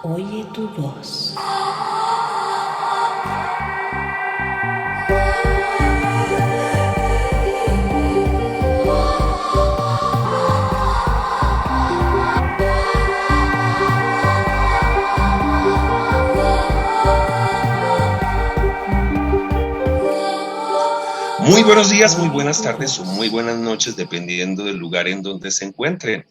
Oye tu voz. Muy buenos días, muy buenas tardes o muy buenas noches, dependiendo del lugar en donde se encuentren.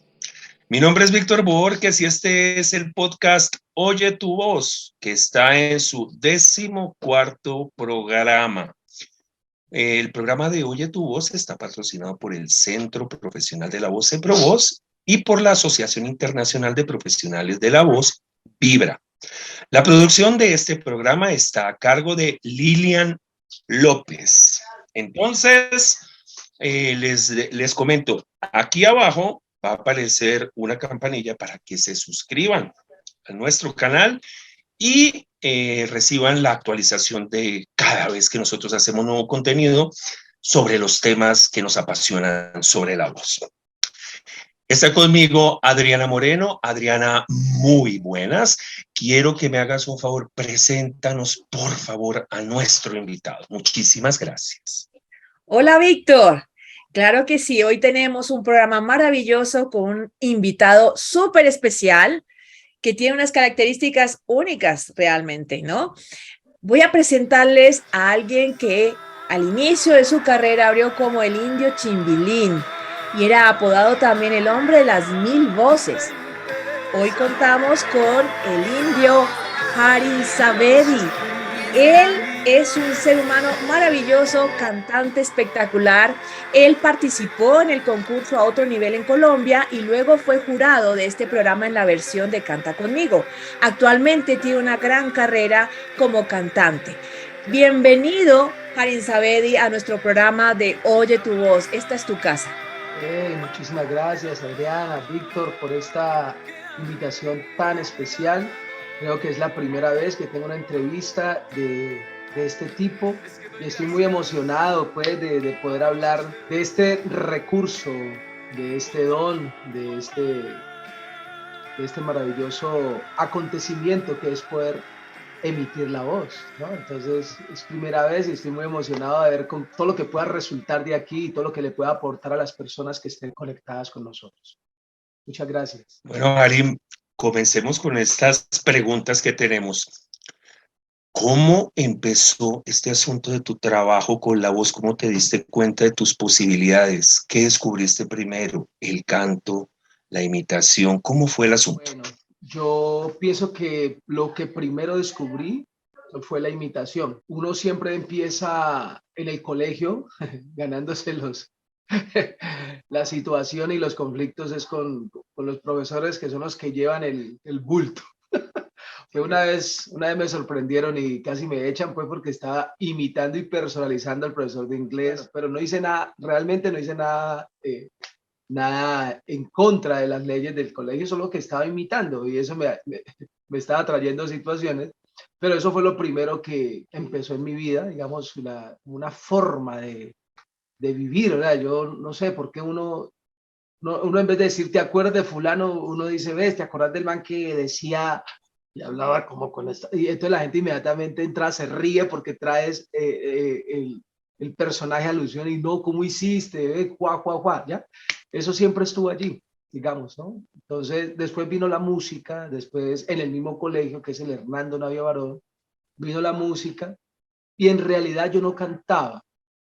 Mi nombre es Víctor Borges y este es el podcast Oye tu voz, que está en su 14º programa. El programa de Oye tu voz está patrocinado por el Centro Profesional de la Voz, CEPROVOZ, y por la Asociación Internacional de Profesionales de la Voz, Vibra. La producción de este programa está a cargo de Lilian López. Entonces, les comento, aquí abajo va a aparecer una campanilla para que se suscriban a nuestro canal y reciban la actualización de cada vez que nosotros hacemos nuevo contenido sobre los temas que nos apasionan sobre la voz. Está conmigo Adriana Moreno. Adriana, muy buenas. Quiero que me hagas un favor, preséntanos por favor a nuestro invitado. Muchísimas gracias. Hola, Víctor. Claro que sí, hoy tenemos un programa maravilloso con un invitado súper especial que tiene unas características únicas realmente, ¿no? Voy a presentarles a alguien que al inicio de su carrera abrió como el Indio Chimbilín y era apodado también el hombre de las 1000 voces. Hoy contamos con el indio Harin Sabedi. Él es un ser humano maravilloso, cantante espectacular. Él participó en el concurso a otro nivel en Colombia y luego fue jurado de este programa en la versión de Canta Conmigo. Actualmente tiene una gran carrera como cantante. Bienvenido, Harin Sabedi, a nuestro programa de Oye tu voz. Esta es tu casa. Muchísimas gracias, Adriana, Víctor, por esta invitación tan especial. Creo que es la primera vez que tengo una entrevista de este tipo y estoy muy emocionado pues, de poder hablar de este recurso, de este don, de este maravilloso acontecimiento que es poder emitir la voz, ¿no? Entonces es primera vez y estoy muy emocionado de ver con todo lo que pueda resultar de aquí y todo lo que le pueda aportar a las personas que estén conectadas con nosotros. Muchas gracias. Bueno, Harim, comencemos con estas preguntas que tenemos. ¿Cómo empezó este asunto de tu trabajo con la voz? ¿Cómo te diste cuenta de tus posibilidades? ¿Qué descubriste primero? ¿El canto, la imitación? ¿Cómo fue el asunto? Bueno, yo pienso que lo que primero descubrí fue la imitación. Uno siempre empieza en el colegio ganándose la situación y los conflictos es con los profesores que son los que llevan el bulto. Que una vez me sorprendieron y casi me echan pues porque estaba imitando y personalizando al profesor de inglés, pero no hice nada, realmente no hice nada en contra de las leyes del colegio, solo que estaba imitando y eso me estaba trayendo situaciones, pero eso fue lo primero que empezó en mi vida, digamos, una forma de vivir, ¿verdad? Yo no sé por qué uno en vez de decir, ¿te acuerdas de fulano? Uno dice, ves, ¿te acuerdas del man que decía y hablaba como con esta? Y entonces la gente inmediatamente entra, se ríe porque traes el personaje a alusión y no, ¿cómo hiciste? Juá, juá, juá, ¿ya? Eso siempre estuvo allí, digamos, ¿no? Entonces, después vino la música, después en el mismo colegio, que es el Hernando Navia Barón, vino la música y en realidad yo no cantaba.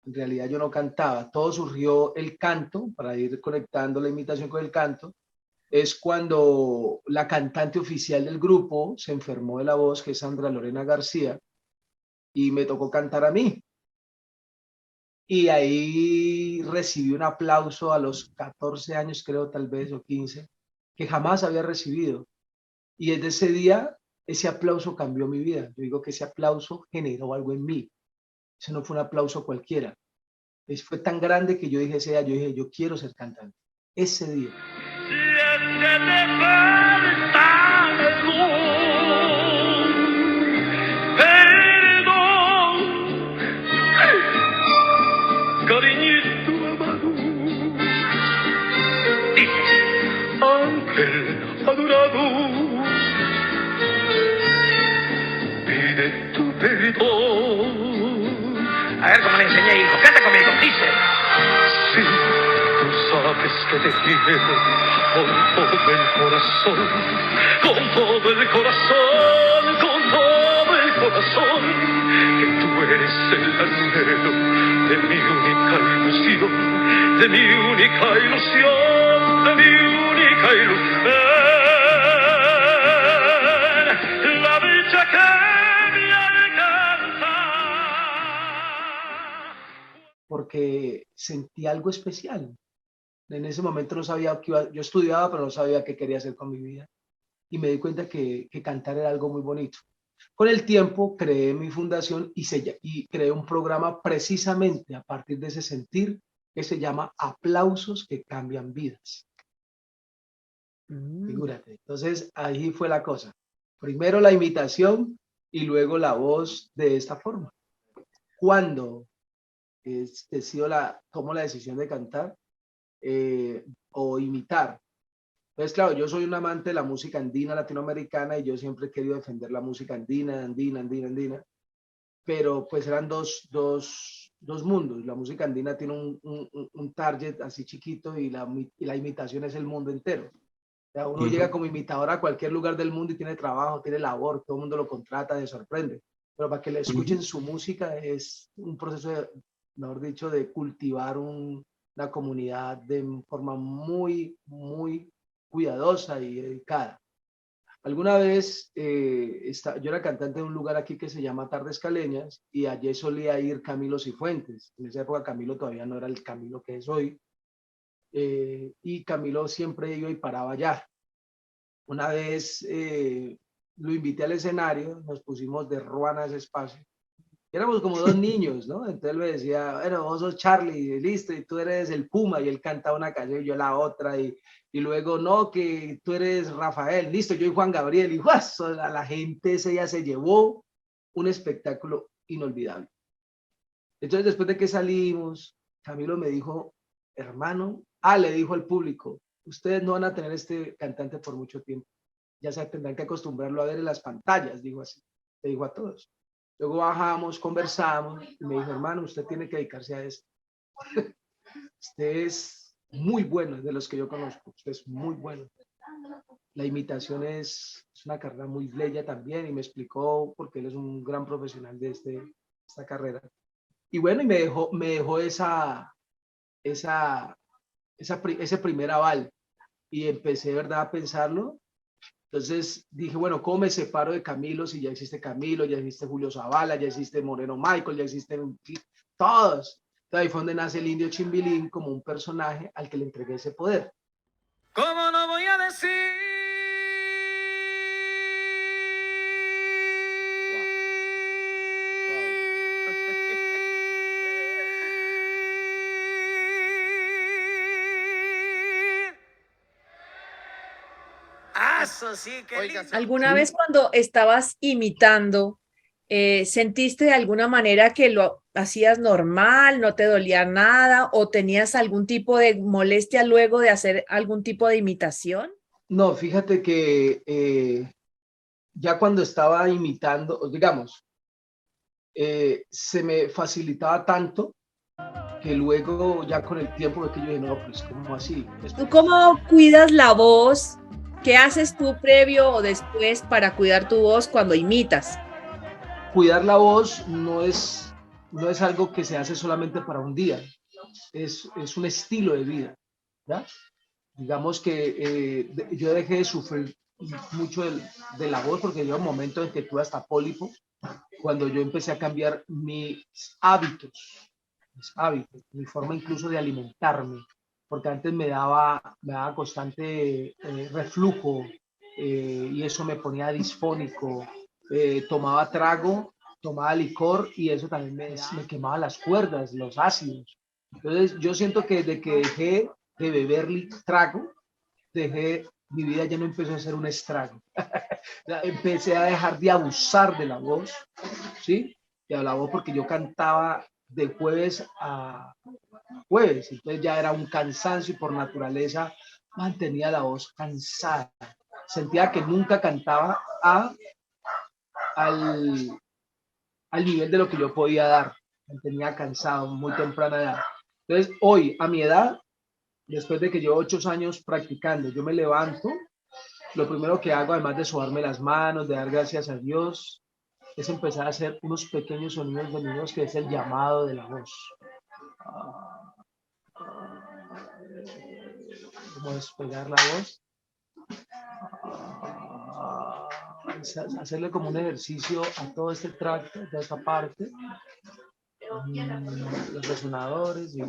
En realidad yo no cantaba, todo surgió el canto, para ir conectando la imitación con el canto, es cuando la cantante oficial del grupo se enfermó de la voz, que es Sandra Lorena García, y me tocó cantar a mí. Y ahí recibí un aplauso a los 14 años, creo, tal vez, o 15, que jamás había recibido. Y desde ese día, ese aplauso cambió mi vida. Yo digo que ese aplauso generó algo en mí. Ese no fue un aplauso cualquiera. Fue tan grande que yo dije ese día, yo dije, yo quiero ser cantante. Ese día. Cariñito amado, ángel adorado, perdón. A ver cómo le enseñé, hijo. Canta conmigo, dice. Sí, tú sabes que te quiero con todo el corazón, con todo el corazón, con todo el corazón, que tú eres el anhelo de mi única ilusión, de mi única ilusión, de mi única ilusión, la dicha que me alcanza. Porque sentí algo especial. En ese momento no sabía qué iba, yo estudiaba, pero no sabía qué quería hacer con mi vida. Y me di cuenta que cantar era algo muy bonito. Con el tiempo creé mi fundación y creé un programa precisamente a partir de ese sentir que se llama Aplausos que Cambian Vidas. Figúrate. Entonces ahí fue la cosa. Primero la imitación y luego la voz de esta forma. Cuando tomo la decisión de cantar o imitar. Entonces, claro, yo soy un amante de la música andina latinoamericana y yo siempre he querido defender la música andina, pero pues eran dos mundos. La música andina tiene un target así chiquito y la imitación es el mundo entero. O sea, uno llega como imitador a cualquier lugar del mundo y tiene trabajo, tiene labor, todo el mundo lo contrata, le sorprende. Pero para que le escuchen su música es un proceso, mejor dicho, de cultivar una comunidad de forma muy, muy cuidadosa y dedicada. Alguna vez yo era cantante de un lugar aquí que se llama Tardes Caleñas y allí solía ir Camilo Cifuentes. En esa época Camilo todavía no era el Camilo que es hoy. Y Camilo siempre iba y paraba allá. Una vez lo invité al escenario, nos pusimos de ruana a ese espacio. Éramos como dos niños, ¿no? Entonces él me decía, bueno, vos sos Charlie, listo, y tú eres el Puma, y él cantaba una canción y yo la otra, y luego, no, que tú eres Rafael, listo, yo y Juan Gabriel, y ¡guas! A la gente ese día se llevó un espectáculo inolvidable. Entonces, después de que salimos, Camilo me dijo, hermano, le dijo al público, ustedes no van a tener este cantante por mucho tiempo, ya se tendrán que acostumbrarlo a ver en las pantallas, dijo así, le dijo a todos. Luego bajamos, conversamos y me dijo, hermano, usted tiene que dedicarse a esto. Usted es muy bueno, de los que yo conozco, usted es muy bueno. La imitación es una carrera muy bella también y me explicó porque él es un gran profesional de esta carrera. Y bueno, y me dejó ese primer aval y empecé, ¿verdad?, a pensarlo. Entonces dije, bueno, ¿cómo me separo de Camilo si ya existe Camilo, ya existe Julio Zavala, ya existe Moreno Michael, ya existen todos? Entonces ahí fue donde nace el Indio Chimbilín como un personaje al que le entregué ese poder. ¿Cómo no voy a decir? Eso sí, qué lindo. ¿Alguna vez cuando estabas imitando, sentiste de alguna manera que lo hacías normal, no te dolía nada o tenías algún tipo de molestia luego de hacer algún tipo de imitación? No, fíjate que ya cuando estaba imitando, digamos, se me facilitaba tanto que luego ya con el tiempo de que yo dije, no, pues ¿cómo así? ¿Tú cómo cuidas la voz? ¿Qué haces tú previo o después para cuidar tu voz cuando imitas? Cuidar la voz no es algo que se hace solamente para un día, es un estilo de vida, ¿ya? Digamos que yo dejé de sufrir mucho de la voz porque llegó un momento en que tuve hasta pólipo cuando yo empecé a cambiar hábitos, mi forma incluso de alimentarme, porque antes me daba constante reflujo y eso me ponía disfónico, tomaba trago, tomaba licor y eso también me quemaba las cuerdas, los ácidos. Entonces yo siento que desde que dejé de beber trago, mi vida ya no empezó a ser un estrago. Empecé a dejar de abusar de la voz, ¿sí? De la voz porque yo cantaba de jueves a jueves, entonces ya era un cansancio y por naturaleza mantenía la voz cansada. Sentía que nunca cantaba al al nivel de lo que yo podía dar. Me tenía cansado, muy temprana edad. Entonces, hoy, a mi edad, después de que llevo 8 años practicando, yo me levanto, lo primero que hago, además de sobarme las manos, de dar gracias a Dios, es empezar a hacer unos pequeños sonidos de mi voz, que es el llamado de la voz. ¿Cómo despegar la voz? Hacerle como un ejercicio a todo este tracto, a toda esta parte, los resonadores, y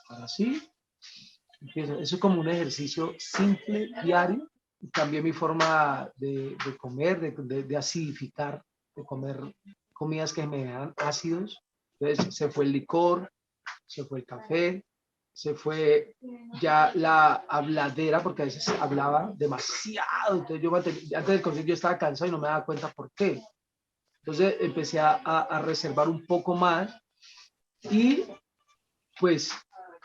así. Eso es como un ejercicio simple, diario. Cambié mi forma de comer, de acidificar, de comer comidas que me dan ácidos. Entonces se fue el licor, se fue el café, se fue ya la habladera, porque a veces hablaba demasiado. Entonces yo antes del concierto yo estaba cansado y no me daba cuenta por qué. Entonces empecé a reservar un poco más y pues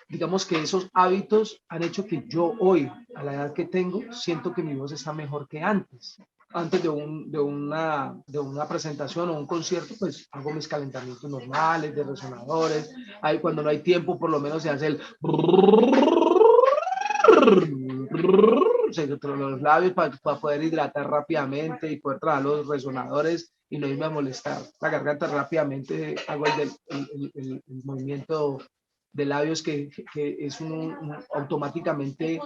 digamos que esos hábitos han hecho que yo hoy, a la edad que tengo, siento que mi voz está mejor que antes. Antes de una presentación o un concierto, pues hago mis calentamientos normales, de resonadores. Ahí cuando no hay tiempo, por lo menos se hace el... los labios para poder hidratar rápidamente y poder trabajar los resonadores y no irme a molestar la garganta rápidamente. Hago el movimiento de labios que es automáticamente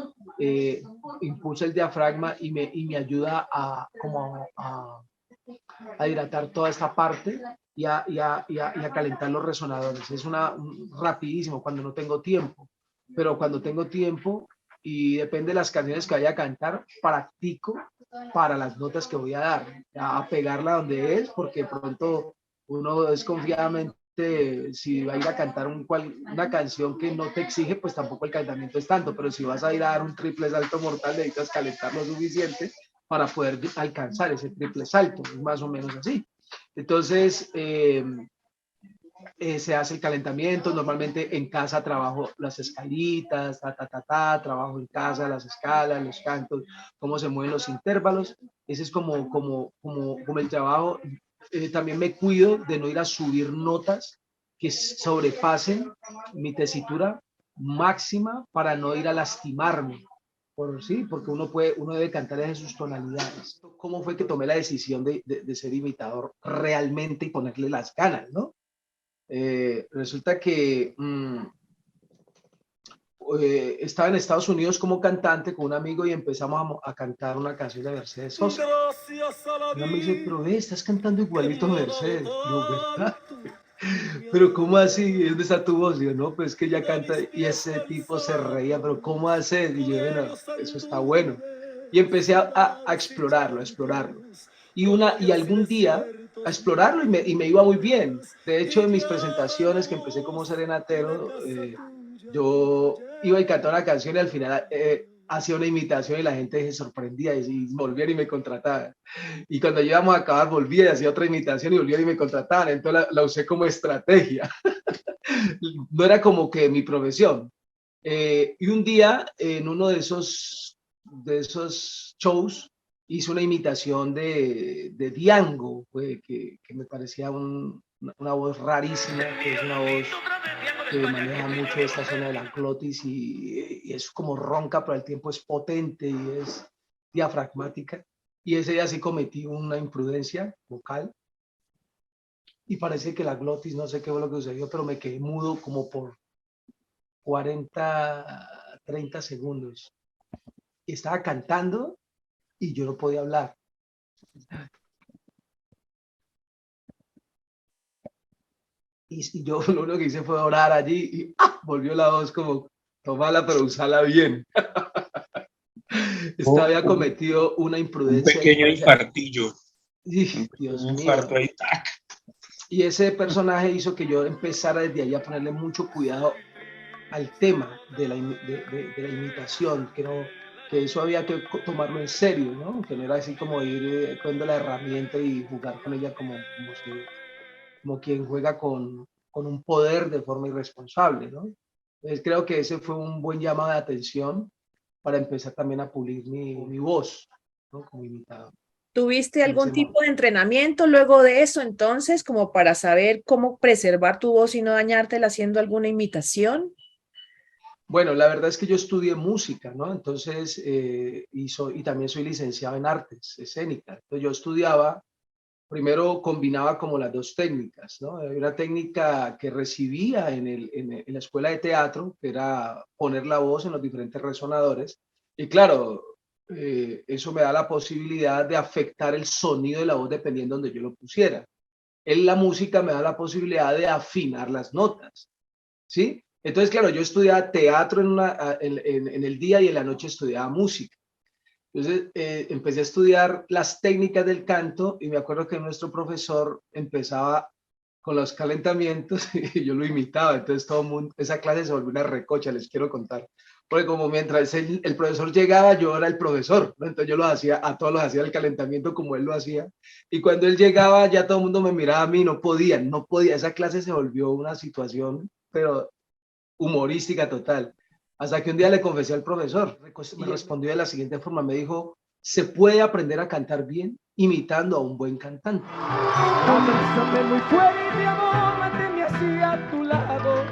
impulsa el diafragma y me ayuda a hidratar toda esta parte y a calentar los resonadores. Es rapidísimo cuando no tengo tiempo, pero cuando tengo tiempo y depende de las canciones que vaya a cantar, practico para las notas que voy a dar, a pegarla donde es, porque pronto uno desconfiadamente, si va a ir a cantar una canción que no te exige, pues tampoco el calentamiento es tanto, pero si vas a ir a dar un triple salto mortal, necesitas calentar lo suficiente para poder alcanzar ese triple salto, más o menos así. Entonces, se hace el calentamiento. Normalmente en casa trabajo las escalitas, trabajo en casa las escalas, los cantos, cómo se mueven los intervalos. Ese es como el trabajo. También me cuido de no ir a subir notas que sobrepasen mi tesitura máxima para no ir a lastimarme. Porque uno debe cantar en sus tonalidades. ¿Cómo fue que tomé la decisión de ser imitador realmente y ponerle las ganas, ¿no? Resulta que estaba en Estados Unidos como cantante con un amigo y empezamos a cantar una canción de Mercedes Sosa. Y me dice, pero estás cantando igualito a Mercedes. Yo, ¿verdad? Pero ¿cómo así? ¿Dónde está tu voz? Y yo, no, pues es que ella canta. Y ese tipo se reía, pero ¿cómo hace? Y yo, bueno, eso está bueno. Y empecé a explorarlo. Y algún día a explorarlo y me iba muy bien. De hecho, en mis presentaciones que empecé como serenatero, yo iba y cantaba una canción y al final hacía una imitación y la gente se sorprendía y volvían y me contrataban. Y cuando íbamos a acabar, volvía y hacía otra imitación y volvían y me contrataban. Entonces la usé como estrategia. No era como que mi profesión. Y un día, en uno de esos shows, hice una imitación de Diango, que me parecía una voz rarísima, que es una voz que maneja mucho esta zona de la glotis y es como ronca, pero al tiempo es potente y es diafragmática. Y ese día sí cometí una imprudencia vocal y parece que la glotis, no sé qué fue lo que sucedió, pero me quedé mudo como por 40, 30 segundos. Estaba cantando y yo no podía hablar. Y yo lo único que hice fue orar allí y volvió la voz como, tomala pero usala bien. Había cometido una imprudencia. Un pequeño infartillo. Dios mío. Un infarto ahí, ¡tac! Y ese personaje hizo que yo empezara desde ahí a ponerle mucho cuidado al tema de la imitación, que eso había que tomarlo en serio, ¿no? Que no era así como ir con la herramienta y jugar con ella como quien juega con un poder de forma irresponsable, ¿no? Entonces creo que ese fue un buen llamado de atención para empezar también a pulir mi voz, ¿no? Como imitador. ¿Tuviste en algún ese tipo momento. de entrenamiento luego de eso entonces, como para saber cómo preservar tu voz y no dañártela haciendo alguna imitación? Bueno, la verdad es que yo estudié música, ¿no? Entonces, y también soy licenciado en artes escénicas. Entonces, yo estudiaba, primero combinaba como las dos técnicas, ¿no? Hay una técnica que recibía en la escuela de teatro, que era poner la voz en los diferentes resonadores. Y claro, eso me da la posibilidad de afectar el sonido de la voz dependiendo de donde yo lo pusiera. En la música me da la posibilidad de afinar las notas, ¿sí? Entonces, claro, yo estudiaba teatro en el día y en la noche estudiaba música. Entonces, empecé a estudiar las técnicas del canto y me acuerdo que nuestro profesor empezaba con los calentamientos y yo lo imitaba. Entonces, todo el mundo, esa clase se volvió una recocha, les quiero contar. Porque como mientras el profesor llegaba, yo era el profesor, ¿no? Entonces yo los hacía, a todos los hacía el calentamiento como él lo hacía. Y cuando él llegaba, ya todo el mundo me miraba a mí, no podía. Esa clase se volvió una situación, pero humorística total. Hasta que un día le confesé al profesor, me respondió de la siguiente forma, me dijo, se puede aprender a cantar bien imitando a un buen cantante. Abrázame muy fuerte, amor, manténme así a tu lado.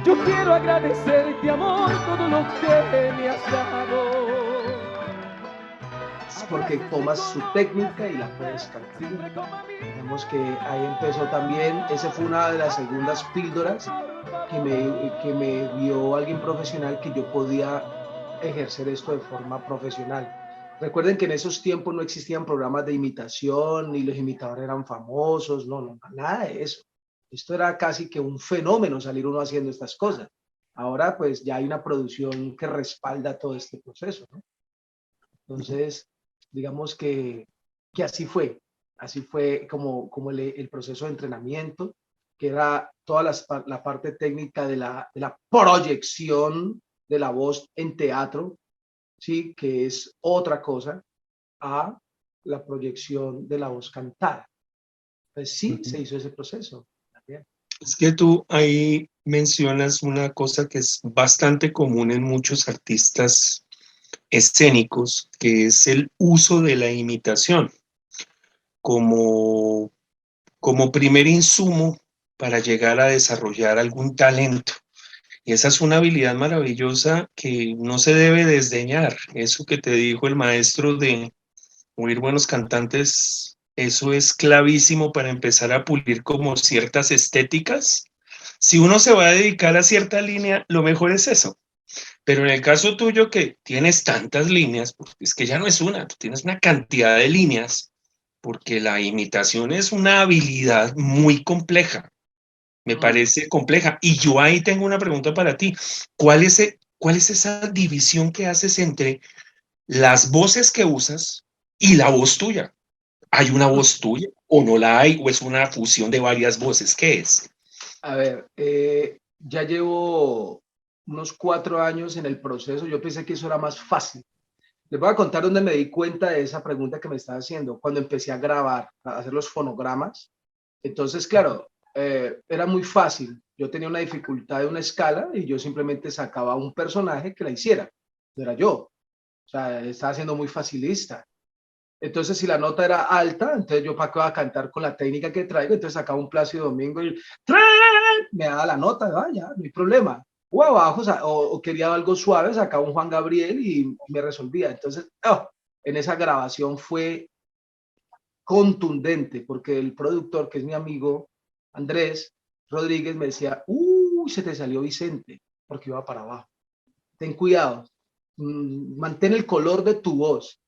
Yo quiero agradecerte, amor, todo lo que me has dado. Porque tomas su técnica y la puedes cantar. Digamos que ahí empezó también, esa fue una de las segundas píldoras que me dio alguien profesional que yo podía ejercer esto de forma profesional. Recuerden que en esos tiempos no existían programas de imitación, ni los imitadores eran famosos, no, nada de eso. Esto era casi que un fenómeno salir uno haciendo estas cosas. Ahora pues ya hay una producción que respalda todo este proceso, ¿no? Entonces, digamos que así fue como el proceso de entrenamiento, que era toda la parte técnica de la proyección de la voz en teatro, ¿sí? Que es otra cosa a la proyección de la voz cantada. Pues sí, se hizo ese proceso también. Es que tú ahí mencionas una cosa que es bastante común en muchos artistas escénicos, que es el uso de la imitación como, como primer insumo para llegar a desarrollar algún talento. Y esa es una habilidad maravillosa que no se debe desdeñar. Eso que te dijo el maestro de oír buenos cantantes, eso es clavísimo para empezar a pulir como ciertas estéticas. Si uno se va a dedicar a cierta línea, lo mejor es eso. Pero en el caso tuyo que tienes tantas líneas, pues es que ya no es una, tú tienes una cantidad de líneas, porque la imitación es una habilidad muy compleja, me parece compleja. Y yo ahí tengo una pregunta para ti. ¿Cuál es esa división que haces entre las voces que usas y la voz tuya? ¿Hay una voz tuya o no la hay o es una fusión de varias voces? ¿Qué es? A ver, ya llevo unos 4 años en el proceso. Yo pensé que eso era más fácil. Les voy a contar dónde me di cuenta de esa pregunta que me estaba haciendo. Cuando empecé a grabar, a hacer los fonogramas. Entonces, claro, era muy fácil. Yo tenía una dificultad de una escala y yo simplemente sacaba un personaje que la hiciera. No era yo. O sea, estaba siendo muy facilista. Entonces, si la nota era alta, entonces yo para qué iba a cantar con la técnica que traigo, entonces sacaba un Plácido Domingo y me daba la nota, ya, no hay problema. O abajo, o quería algo suave, sacaba un Juan Gabriel y me resolvía. Entonces, en esa grabación fue contundente, porque el productor, que es mi amigo Andrés Rodríguez, me decía, se te salió Vicente, porque iba para abajo. Ten cuidado, mantén el color de tu voz.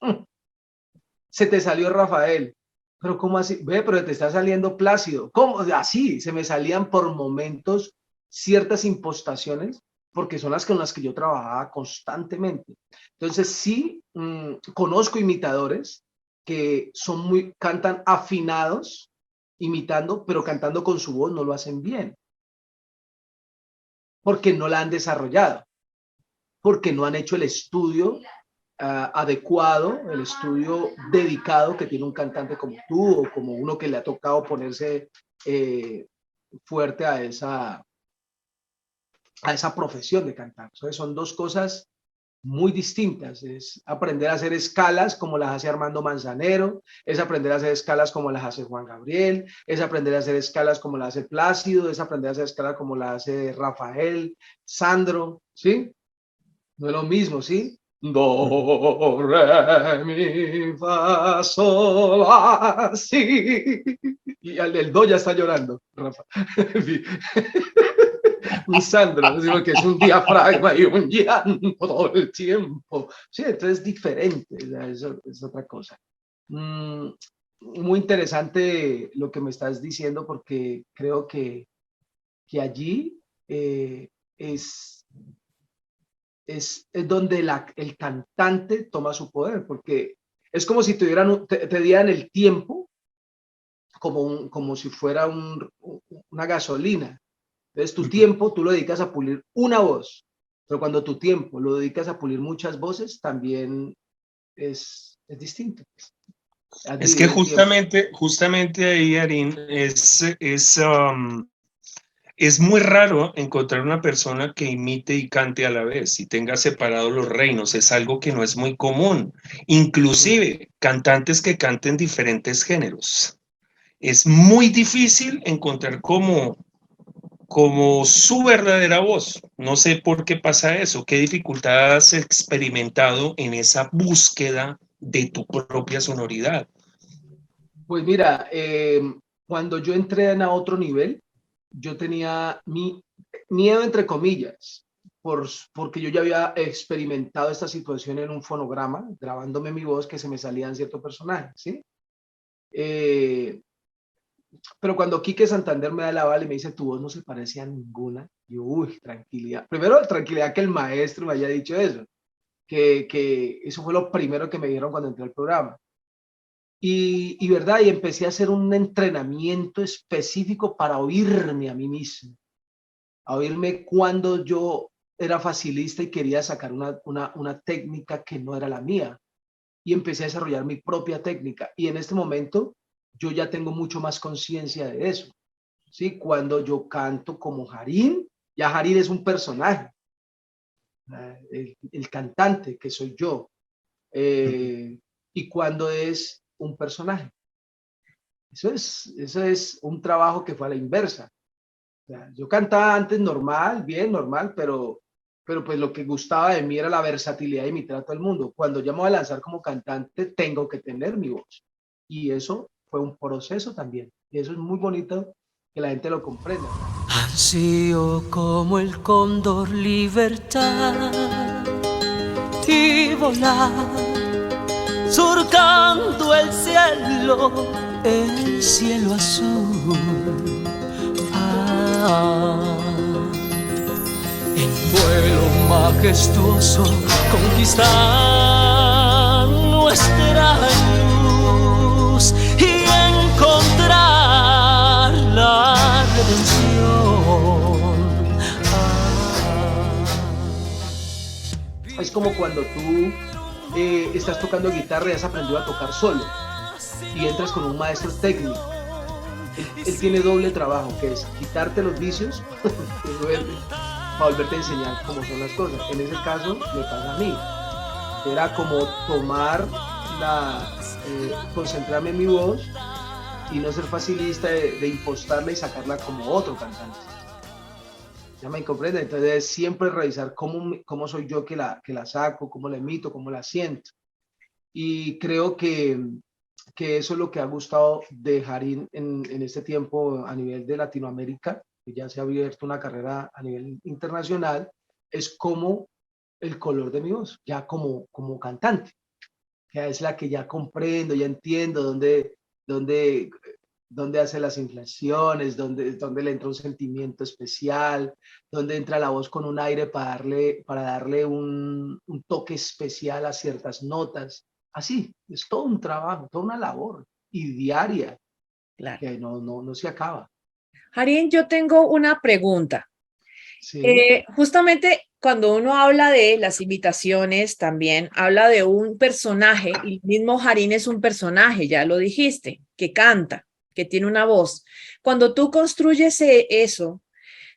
Se te salió Rafael. Pero ¿cómo así? Ve, pero te está saliendo Plácido. ¿Cómo? Así, se me salían por momentos ciertas impostaciones, porque son las con las que yo trabajaba constantemente. Entonces, sí, conozco imitadores que cantan afinados, imitando, pero cantando con su voz no lo hacen bien, porque no la han desarrollado, porque no han hecho el estudio adecuado, el estudio dedicado que tiene un cantante como tú o como uno que le ha tocado ponerse fuerte a esa profesión de cantar. Entonces son dos cosas muy distintas. Es aprender a hacer escalas como las hace Armando Manzanero, es aprender a hacer escalas como las hace Juan Gabriel, es aprender a hacer escalas como las hace Plácido, es aprender a hacer escalas como las hace Rafael, Sandro, ¿sí? No es lo mismo, ¿sí? Do, re, mi, fa, sol, la, si. Y al del do ya está llorando, Rafa. Un Sandro, digo que es un diafragma y un llanto todo el tiempo. Sí, entonces es diferente, eso es otra cosa. Muy interesante lo que me estás diciendo porque creo que allí es donde el cantante toma su poder, porque es como si te dieran el tiempo como si fuera una gasolina. Entonces tu tiempo tú lo dedicas a pulir una voz, pero cuando tu tiempo lo dedicas a pulir muchas voces, también es distinto. Es que justamente ahí, Arin, es muy raro encontrar una persona que imite y cante a la vez y tenga separados los reinos. Es algo que no es muy común. Inclusive cantantes que canten diferentes géneros. Es muy difícil encontrar como su verdadera voz. No sé por qué pasa eso. ¿Qué dificultad has experimentado en esa búsqueda de tu propia sonoridad? Pues mira, cuando yo entré a otro nivel, yo tenía mi miedo, entre comillas, porque yo ya había experimentado esta situación en un fonograma, grabándome mi voz que se me salían ciertos personajes, ¿sí? Pero cuando Quique Santander me da la bala y me dice, tu voz no se parece a ninguna, yo, uy, tranquilidad. Primero, tranquilidad que el maestro me haya dicho eso, que eso fue lo primero que me dijeron cuando entré al programa. Y verdad, y empecé a hacer un entrenamiento específico para oírme a mí mismo, a oírme cuando yo era facilista y quería sacar una técnica que no era la mía. Y empecé a desarrollar mi propia técnica. Y en este momento yo ya tengo mucho más conciencia de eso. ¿Sí? Cuando yo canto como Jarín, ya Jarín es un personaje, el cantante que soy yo. Y cuando es un personaje. Eso es un trabajo que fue a la inversa. O sea, yo cantaba antes normal, bien, normal, pero pues lo que gustaba de mí era la versatilidad y mi trato al mundo. Cuando ya me voy a lanzar como cantante, tengo que tener mi voz. Y eso fue un proceso también. Y eso es muy bonito que la gente lo comprenda. Ansío como el cóndor libertad y volar, surcando el cielo azul. En vuelo majestuoso conquistar nuestra luz y encontrar la redención. Es como cuando tú estás tocando guitarra y has aprendido a tocar solo y entras con un maestro técnico. Él tiene doble trabajo, que es quitarte los vicios para volverte a enseñar cómo son las cosas. En ese caso me pasa a mí. Era como tomar concentrarme en mi voz y no ser facilista de impostarla y sacarla como otro cantante. ¿Ya me comprende? Entonces siempre revisar cómo soy yo que la saco, cómo la emito, cómo la siento. Y creo que eso es lo que ha gustado de Jarín en este tiempo a nivel de Latinoamérica, que ya se ha abierto una carrera a nivel internacional, es como el color de mi voz, ya como cantante, ya es la que ya comprendo, ya entiendo dónde hace las inflexiones, dónde le entra un sentimiento especial, dónde entra la voz con un aire para darle un toque especial a ciertas notas. Así, es todo un trabajo, toda una labor y diaria, Claro. que no se acaba. Jarín, yo tengo una pregunta. Sí. Justamente cuando uno habla de las invitaciones, también habla de un personaje, y el mismo Jarín es un personaje, ya lo dijiste, que canta, que tiene una voz. Cuando tú construyes eso,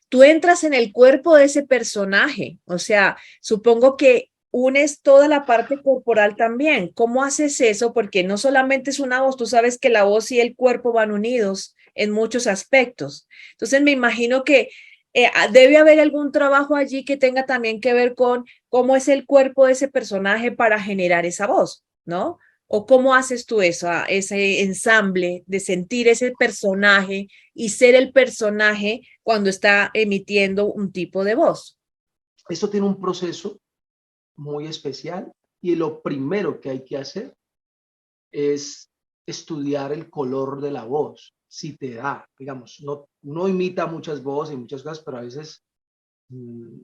tú entras en el cuerpo de ese personaje. O sea, supongo que unes toda la parte corporal también. ¿Cómo haces eso? Porque no solamente es una voz, tú sabes que la voz y el cuerpo van unidos en muchos aspectos. Entonces me imagino que debe haber algún trabajo allí que tenga también que ver con cómo es el cuerpo de ese personaje para generar esa voz, ¿no? ¿O cómo haces tú eso, ese ensamble de sentir ese personaje y ser el personaje cuando está emitiendo un tipo de voz? Esto tiene un proceso muy especial y lo primero que hay que hacer es estudiar el color de la voz, si te da, digamos, no, uno imita muchas voces y muchas cosas, pero a veces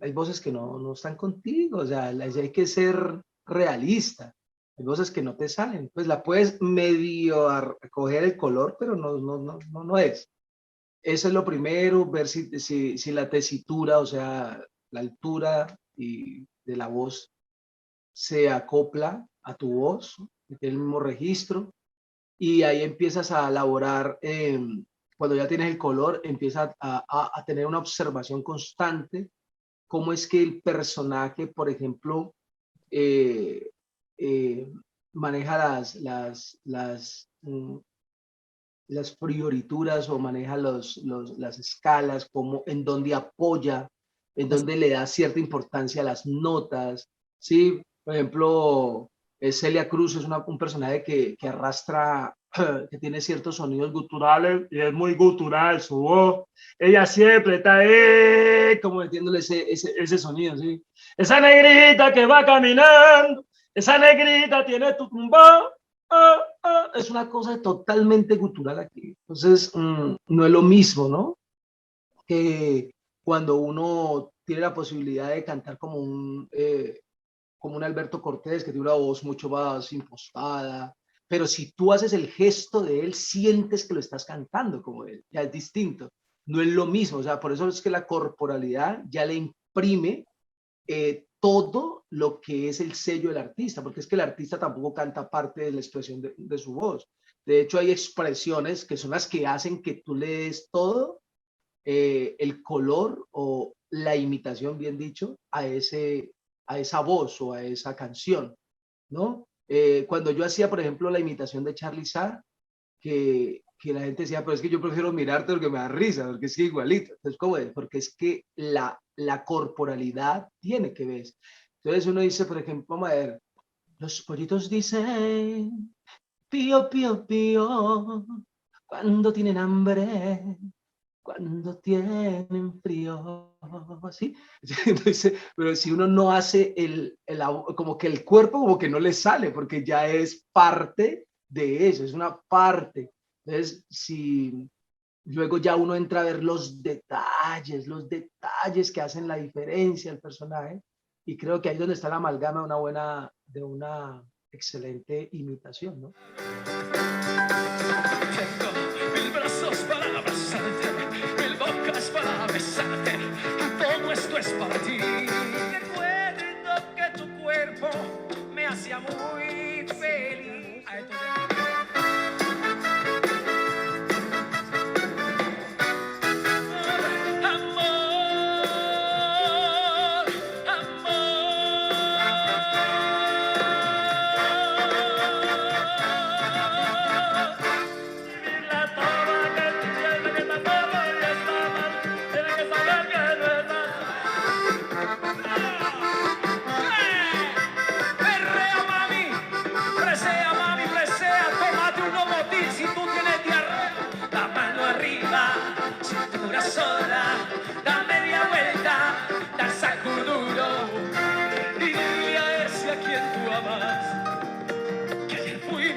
hay voces que no están contigo, o sea, hay que ser realista, hay voces que no te salen, pues la puedes medio coger el color, pero no es. Eso es lo primero, ver si la tesitura, o sea, la altura de la voz se acopla a tu voz, que tiene el mismo registro, y ahí empiezas a elaborar, cuando ya tienes el color, empiezas a tener una observación constante, cómo es que el personaje, por ejemplo, eh, eh, maneja las priorituras o maneja las escalas, como en donde apoya, en donde le da cierta importancia a las notas, ¿sí? Por ejemplo, Celia Cruz es un personaje que arrastra, que tiene ciertos sonidos guturales y es muy gutural su voz. Ella siempre está como metiéndole ese sonido, ¿sí? Esa negrita que va caminando, esa negrita tiene tu tumbao. Es una cosa totalmente gutural aquí. Entonces, no es lo mismo, ¿no? Que cuando uno tiene la posibilidad de cantar como un Alberto Cortés, que tiene una voz mucho más impostada, pero si tú haces el gesto de él, sientes que lo estás cantando como él, ya es distinto. No es lo mismo, o sea, por eso es que la corporalidad ya le imprime todo lo que es el sello del artista, porque es que el artista tampoco canta parte de la expresión de su voz. De hecho, hay expresiones que son las que hacen que tú le des todo el color o la imitación, bien dicho, a esa voz o a esa canción, ¿no? Cuando yo hacía, por ejemplo, la imitación de Charly Sarr, que la gente decía, pero es que yo prefiero mirarte porque me da risa, porque es que igualito. Entonces, ¿cómo es? Porque es que la corporalidad tiene que ver. Entonces uno dice, por ejemplo, vamos a ver, los pollitos dicen, pío, pío, pío, cuando tienen hambre, cuando tienen frío, ¿sí? Entonces, pero si uno no hace como que el cuerpo como que no le sale, porque ya es parte de eso, es una parte. Entonces, si luego ya uno entra a ver los detalles que hacen la diferencia al personaje, y creo que ahí es donde está la amalgama de una excelente imitación, ¿no? Tengo mil brazos para abrazarte, mil bocas para besarte, todo esto es para ti. Recuerdo que tu cuerpo me hacía muy feliz.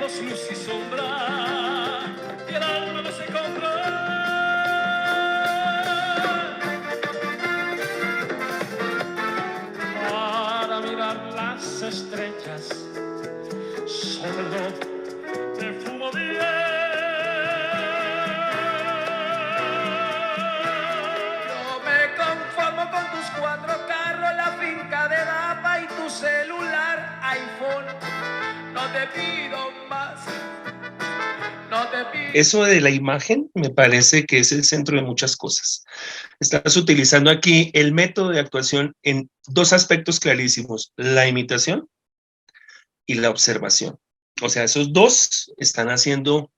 Luz y sombra, y el alma no se compra. Para mirar las estrellas, solo te fumo bien. Yo me conformo con tus 4 carros, la finca de Dapa y tu celular iPhone. No te pido más, no te pido eso de la imagen me parece que es el centro de muchas cosas. Estás utilizando aquí el método de actuación en dos aspectos clarísimos, la imitación y la observación. O sea, esos dos están haciendo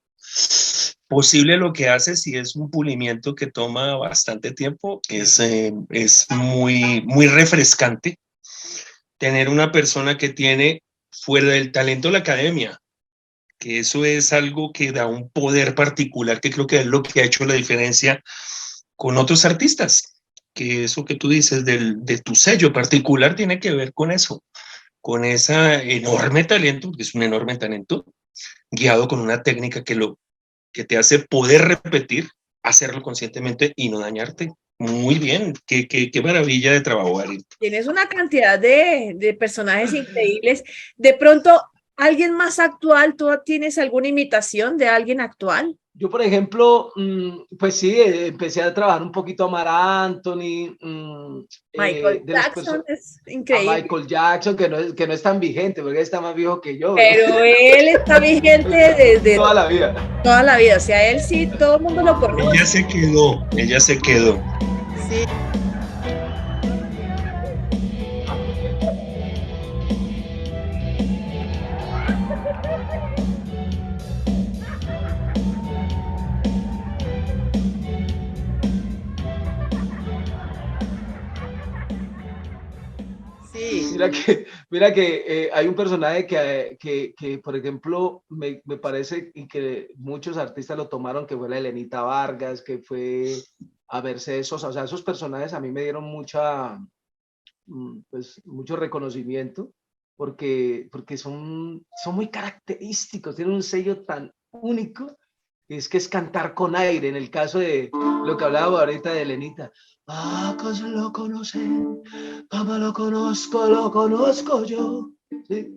posible lo que haces y es un pulimiento que toma bastante tiempo. Es muy refrescante tener una persona que tiene fuera del talento la academia, que eso es algo que da un poder particular que creo que es lo que ha hecho la diferencia con otros artistas, que eso que tú dices de tu sello particular tiene que ver con eso, con ese enorme talento, porque es un enorme talento, guiado con una técnica que te hace poder repetir, hacerlo conscientemente y no dañarte. Muy bien, qué maravilla de trabajo, Ari. Tienes una cantidad de personajes increíbles. De pronto, alguien más actual, ¿tú tienes alguna imitación de alguien actual? Yo, por ejemplo, pues sí, empecé a trabajar un poquito a Mar Anthony, Michael de Jackson es a increíble. Michael Jackson, que no es tan vigente, porque está más viejo que yo. Pero él está vigente desde Toda la vida. toda la vida. O sea, él sí, todo el mundo lo conoce. Ella se quedó. Sí. Sí. Mira que hay un personaje que, por ejemplo, me parece y que muchos artistas lo tomaron, que fue la Elenita Vargas, que fue a Mercedes Sosa. O sea, esos personajes a mí me dieron pues, mucho reconocimiento porque son muy característicos, tienen un sello tan único, es que es cantar con aire. En el caso de lo que hablaba ahorita de Elenita, pocos lo conocen, como lo conozco yo. ¿Sí?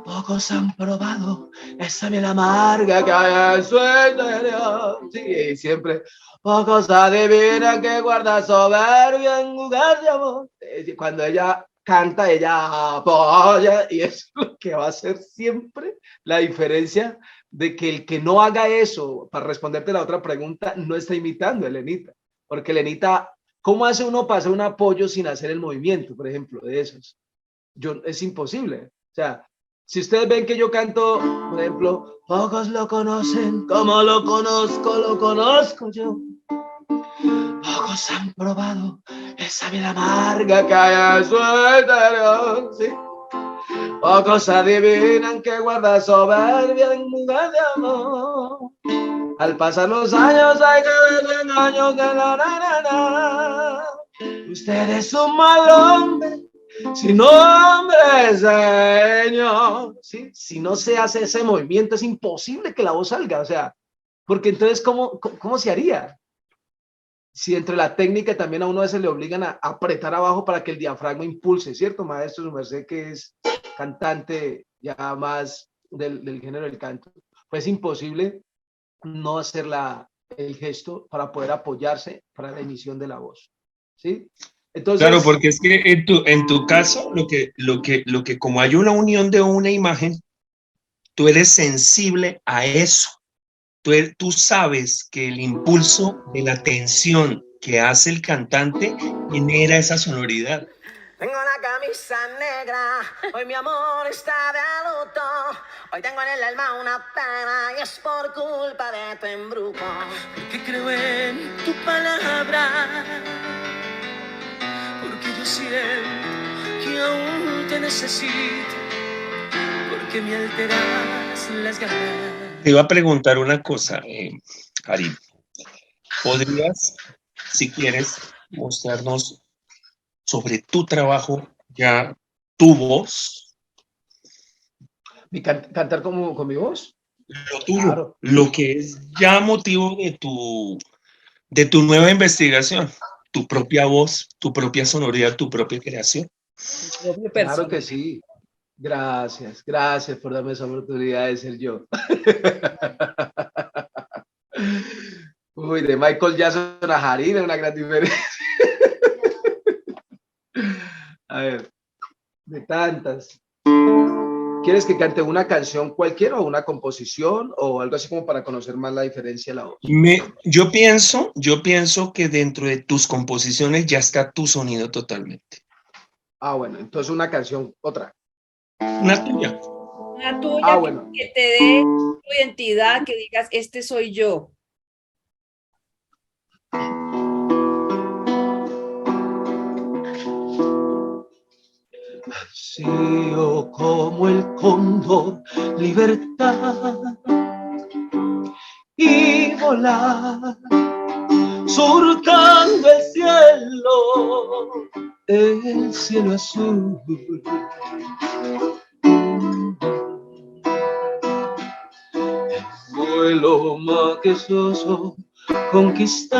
Pocos han probado esa miel amarga que hay en su interior. Sí, y siempre, pocos adivinan que guarda soberbia en lugar de amor. Cuando ella canta, ella apoya, y eso es lo que va a hacer siempre la diferencia de que el que no haga eso, para responderte la otra pregunta, no está imitando a Elenita. Porque Elenita, ¿cómo hace uno para hacer un apoyo sin hacer el movimiento, por ejemplo, de esos? Es imposible. O sea, si ustedes ven que yo canto, por ejemplo, pocos lo conocen, como lo conozco yo. Pocos han probado esa vida amarga que hay en su interior, ¿sí? Pocos adivinan que guarda soberbia en lugar de amor. Al pasar los años hay que ver engaños que no. Usted es un mal hombre, sin hombre, señor. ¿Sí? Si no se hace ese movimiento, es imposible que la voz salga. O sea, porque entonces, ¿cómo se haría? Si entre la técnica también a uno a veces le obligan a apretar abajo para que el diafragma impulse, ¿cierto, maestro? Su merced, que es cantante ya más del género del canto. Pues imposible no hacer el gesto para poder apoyarse para la emisión de la voz. ¿Sí? Entonces, Claro, porque es que en tu caso, lo que como hay una unión de una imagen, tú eres sensible a eso. Tú sabes que el impulso de la tensión que hace el cantante genera esa sonoridad. Tengo la camisa negra, hoy mi amor está de luto. Hoy tengo en el alma una pena y es por culpa de tu embrujo. Porque creo en tu palabra, porque yo siento que aún te necesito, porque me alteras las ganas. Te iba a preguntar una cosa, Ari. ¿Podrías, si quieres, mostrarnos sobre tu trabajo, ya tu voz? ¿Cantar con mi voz? Lo tuyo, Claro. lo que es ya motivo de tu nueva investigación, tu propia voz, tu propia sonoridad, tu propia creación. Claro que sí. Gracias por darme esa oportunidad de ser yo. Uy, de Michael Jackson a Harina, una gran diferencia. A ver, de tantas. ¿Quieres que cante una canción cualquiera o una composición o algo así como para conocer más la diferencia de la voz? Yo pienso que dentro de tus composiciones ya está tu sonido totalmente. Ah, bueno, entonces una canción, otra. Una tuya. Una tuya Ah, bueno. que te dé tu identidad, que digas, este soy yo. Vacío como el cóndor, libertad y volar, surcando el cielo azul. Vuelo majestuoso, conquistar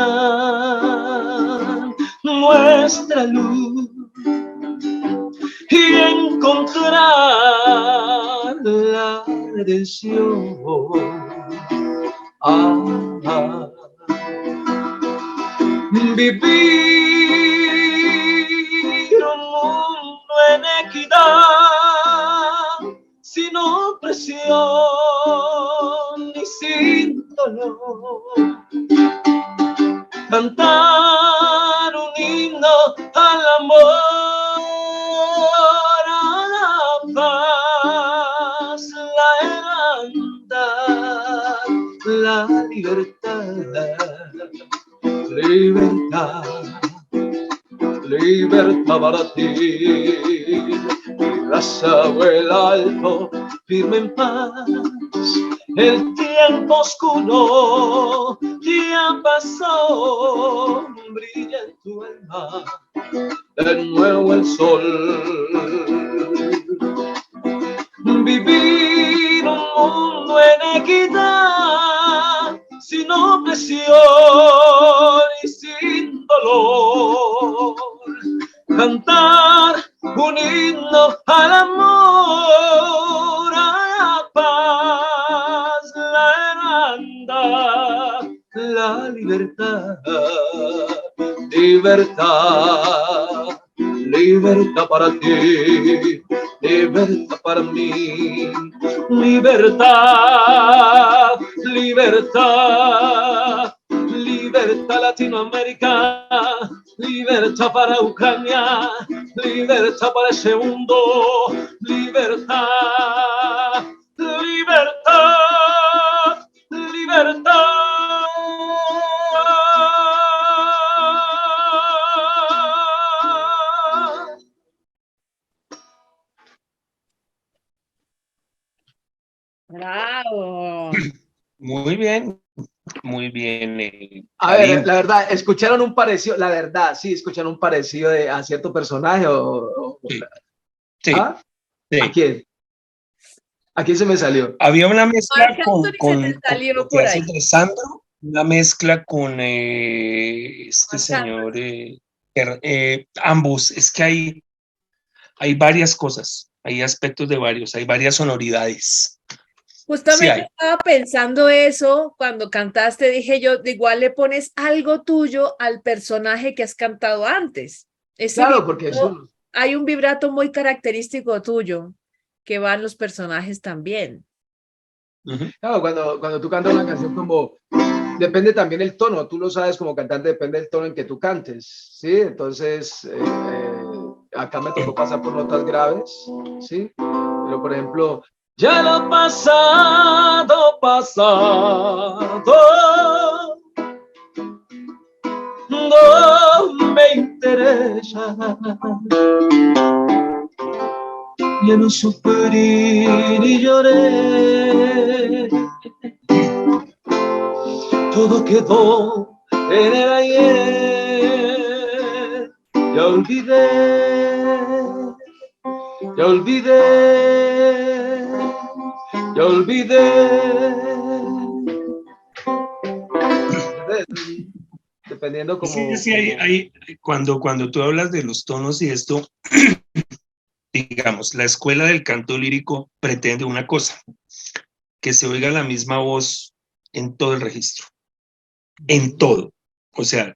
nuestra luz y encontrar la redención. Vivir un mundo en equidad, sin opresión y sin dolor. Cantar un himno al amor, a la paz, la hermandad, la libertad, libertad, libertad para ti. Raza vuela alto, firme en paz. El tiempo oscuro ya pasó, brilla en tu alma de nuevo el sol. Vivir un mundo en equidad, sin opresión y sin dolor. Cantar un himno al amor, a la paz, la hermandad, la libertad. Libertad, libertad para ti, libertad para mí. Libertad, libertad, libertad Latinoamérica, libertad para Ucrania, libertad para ese mundo, libertad, libertad, libertad. ¡Bravo! Muy bien, muy bien. A ver, Karim. la verdad, ¿escucharon un parecido? La verdad, sí, ¿escucharon un parecido a cierto personaje? Sí, sí, ¿Ah? sí. ¿A quién? ¿A quién se me salió? Había una mezcla Marc Anthony se te con salió lo que por hace ahí. Sandro, una mezcla con este Marc Anthony. señor, ambos. Es que hay varias cosas, hay aspectos de varios, hay varias sonoridades. Sí Justamente hay. estaba pensando eso cuando cantaste, dije yo, de igual le pones algo tuyo al personaje que has cantado antes. Ese Claro, porque vibrato, hay un vibrato muy característico tuyo que va en los personajes también. Ujú. claro, cuando tú cantas una canción como, depende también el tono, tú lo sabes como cantante, depende del tono en que tú cantes, ¿sí? Entonces, acá me tocó pasar por notas graves, ¿sí? Pero, por ejemplo, ya lo pasado, pasado, no me interesa. Ya no sufrí ni lloré, todo quedó en el ayer. Ya olvidé, ya olvidé, ya olvidé. Dependiendo Sí, como, sí, cuando tú hablas de los tonos y esto, digamos, la escuela del canto lírico pretende una cosa, que se oiga la misma voz en todo el registro, en todo. O sea,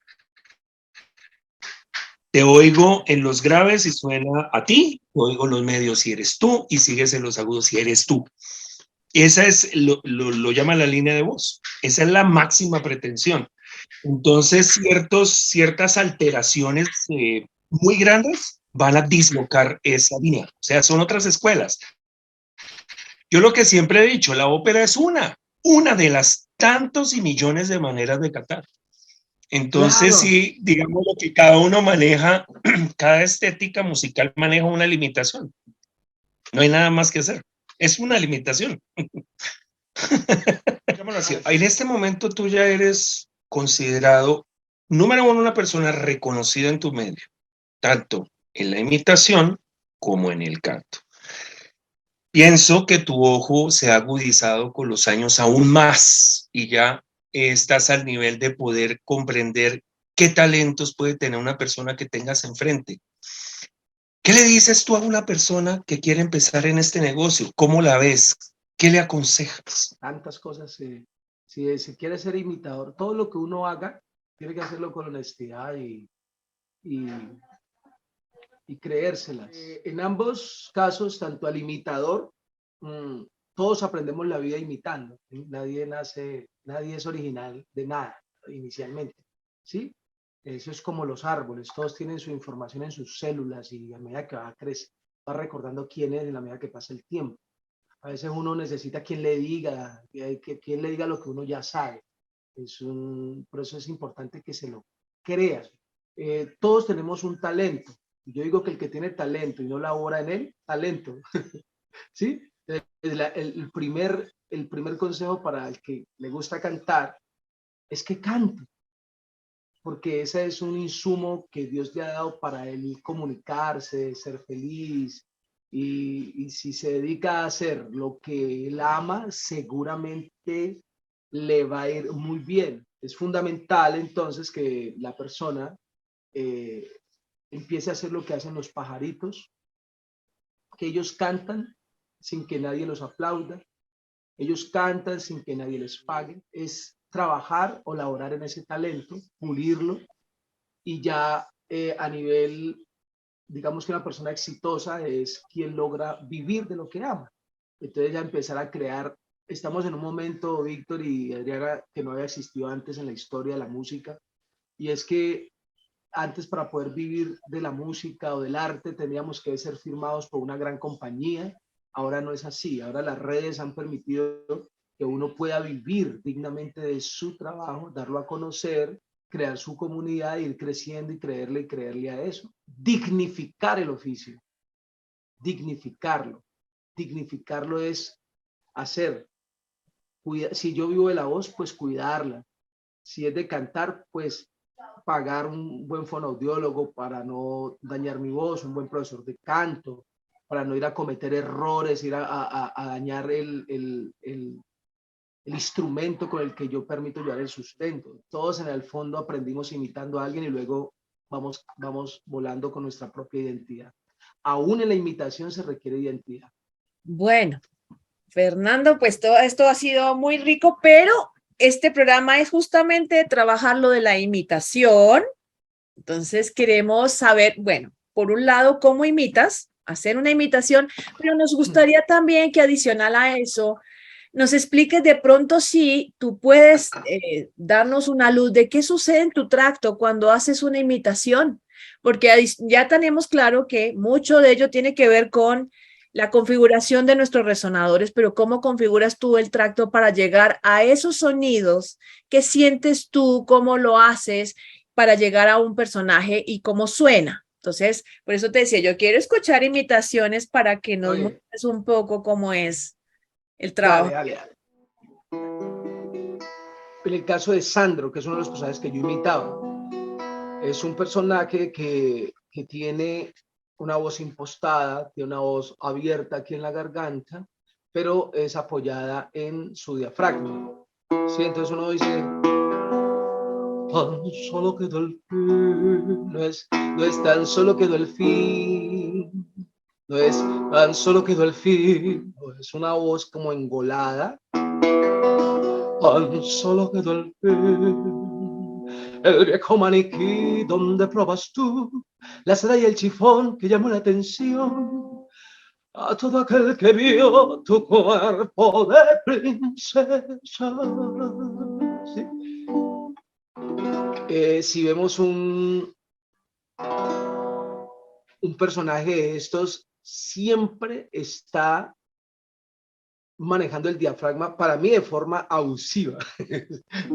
Te oigo en los graves y suena a ti, te oigo en los medios si eres tú y sigues en los agudos si eres tú. Esa es, lo llama la línea de voz. Esa es la máxima pretensión. Entonces, ciertas alteraciones muy grandes van a dislocar esa línea. O sea, son otras escuelas. Yo lo que siempre he dicho, la ópera es una de las tantos y millones de maneras de cantar. Entonces, Claro. sí, digamos lo que cada uno maneja, cada estética musical maneja una limitación. No hay nada más que hacer. Es una limitación. Digámoslo así, en este momento tú ya eres considerado, número uno, una persona reconocida en tu medio, tanto en la imitación como en el canto. Pienso que tu ojo se ha agudizado con los años aún más y ya estás al nivel de poder comprender qué talentos puede tener una persona que tengas enfrente. ¿Qué le dices tú a una persona que quiere empezar en este negocio? ¿Cómo la ves? ¿Qué le aconsejas? Tantas cosas. Si quiere ser imitador, todo lo que uno haga, tiene que hacerlo con honestidad y, y creérselas. En ambos casos, tanto al imitador, todos aprendemos la vida imitando, ¿sí? Nadie es original de nada inicialmente, ¿sí? Eso es como los árboles, todos tienen su información en sus células y a medida que va a crecer, va recordando quién es en la medida que pasa el tiempo. A veces uno necesita quien le diga, quien le diga lo que uno ya sabe. Por eso es importante que se lo crea. Todos tenemos un talento. Yo digo que el que tiene talento y no labora en él, talento. ¿Sí? El primer consejo para el que le gusta cantar es que cante, porque ese es un insumo que Dios le ha dado para él comunicarse, ser feliz. Y si se dedica a hacer lo que él ama, seguramente le va a ir muy bien. Es fundamental entonces que la persona empiece a hacer lo que hacen los pajaritos, que ellos cantan sin que nadie los aplauda, ellos cantan sin que nadie les pague. Es trabajar o laborar en ese talento, pulirlo y ya a nivel, digamos que una persona exitosa es quien logra vivir de lo que ama. Entonces ya empezar a crear. Estamos en un momento, Víctor y Adriana, que no había existido antes en la historia de la música, y es que antes, para poder vivir de la música o del arte, teníamos que ser firmados por una gran compañía. Ahora no es así. Ahora las redes han permitido que uno pueda vivir dignamente de su trabajo, darlo a conocer, crear su comunidad, ir creciendo y creerle a eso. Dignificar el oficio, dignificarlo. Dignificarlo es hacer. Si yo vivo de la voz, pues cuidarla. Si es de cantar, pues pagar un buen fonoaudiólogo para no dañar mi voz, un buen profesor de canto, para no ir a cometer errores, ir a dañar el instrumento con el que yo permito llevar el sustento. Todos en el fondo aprendimos imitando a alguien y luego vamos volando con nuestra propia identidad. Aún en la imitación se requiere identidad. Bueno, Fernando, pues todo esto ha sido muy rico, pero este programa es justamente trabajar lo de la imitación. Entonces queremos saber, bueno, por un lado, cómo imitas, hacer una imitación, pero nos gustaría también que adicional a eso, nos expliques de pronto si tú puedes darnos una luz de qué sucede en tu tracto cuando haces una imitación, porque ya tenemos claro que mucho de ello tiene que ver con la configuración de nuestros resonadores, pero ¿cómo configuras tú el tracto para llegar a esos sonidos? ¿Qué sientes tú? ¿Cómo lo haces para llegar a un personaje y cómo suena? Entonces, por eso te decía, yo quiero escuchar imitaciones para que nos muestres un poco cómo es el trabajo. Dale. En el caso de Sandro, que es uno de los personajes que yo imitaba, es un personaje que tiene una voz impostada, tiene una voz abierta aquí en la garganta, pero es apoyada en su diafragma. ¿Sí? Entonces uno dice, tan solo quedó el fin, no es tan solo quedó el fin, no es tan solo quedó el fin, no, es una voz como engolada, tan solo quedó el fin, el viejo maniquí donde probas tú la seda y el chifón que llamó la atención a todo aquel que vio tu cuerpo de princesa. ¿Sí? Si vemos un personaje de estos, siempre está manejando el diafragma, para mí de forma abusiva,